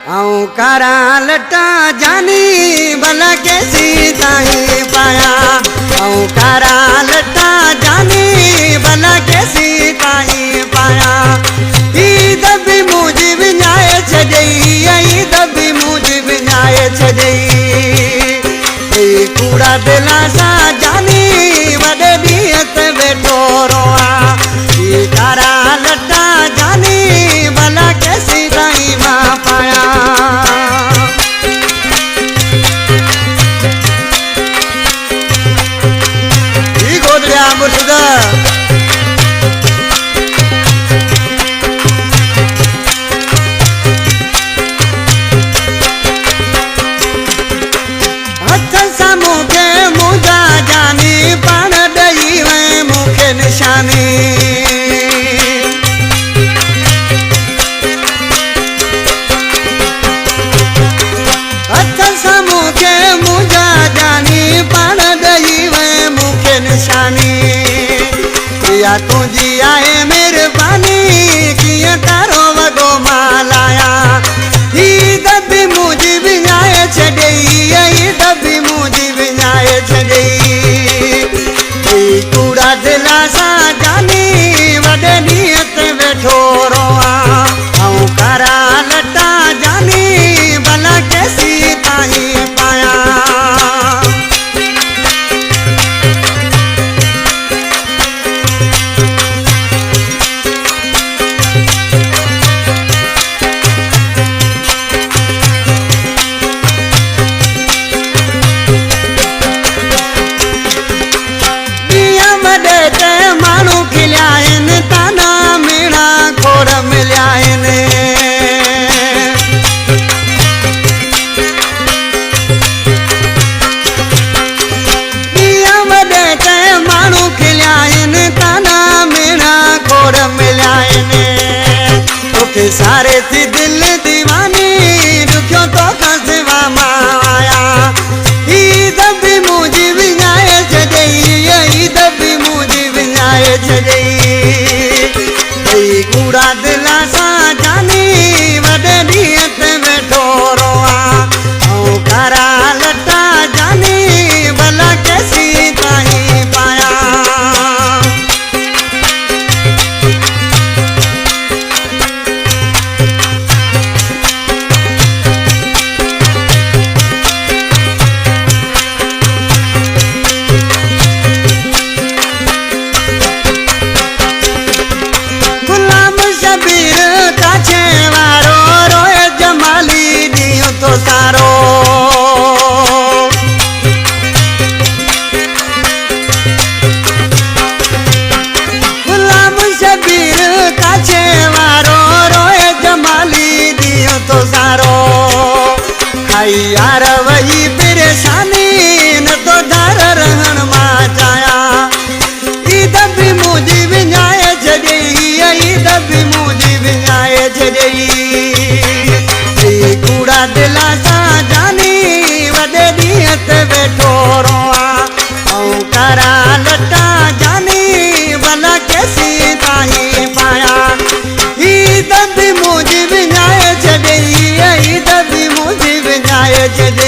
आऊं कारा लटा जानी भला कैसी ताही पाया। आऊं कारा लटा जानी भला कैसी ताही पाया। ईद भी मुझे विञाए छॾई, ईद भी मुझे विञाए छॾई। कूड़ा दिला सा जानी वॾे ॾींहं ते वेठो रोआ। कारा लटा जानी भला कैसी ताही मां पाया। हथ सां मूंखे मुंहिंजा जानी पाण ॾेई वई मूंखे निशानी। हथ सां मूंखे मुंहिंजा जानी पाण ॾेई वई मूंखे निशानी। या तुझी आहे मेहरबानी कीअं तारो वॾो माल आया। ईद भी मुझी विञाए छॾई, ईद भी मुझी विञाए छॾई। कूड़ा दिला सां जानी वॾे ॾींहं ते वेठो रोआ। आऊं कारा लटा जानी भला कैसी ताही पाया। माण्हू खिलिया आहिनि, ताना मीणा खोड़ मिलिया आहिनि। ॾींहं वॾे ते माण्हू खिलिया आहिनि, ताना मीणा खोड़ मिलिया आहिनि। तोखे सारे थी दिलि दीवानी ॾुखियो तोखां सिवा मां आया। ईद भी मुझी विञाए छॾई, ईद भी मुझी विञाए छॾई। कूड़ा दिला सां जानी वॾे ॾींहं ते वेठो रोआ। आऊं कारा लटा जानी भला कैसी ताही पाया। काछे वारो रोए जमाली ॾींहुं तो सारो। गुलाम शबीर काछे वारो रोए जमाली ॾींहुं तो सारो। खाई यार वही परेशानी न तो डर रहण मां चाहिया। ईद भी मुझी विञाए छॾई, ईद भी मुझी विञाए छॾई। कूड़ा दिला सां जानी वॾे ॾींहं ते वेठो रोआ। आऊं कारा लटा जानी भला कैसी ताही पाया। ईद भी मुझी विञाए छॾई, ईद भी मुझी विञाए छॾई।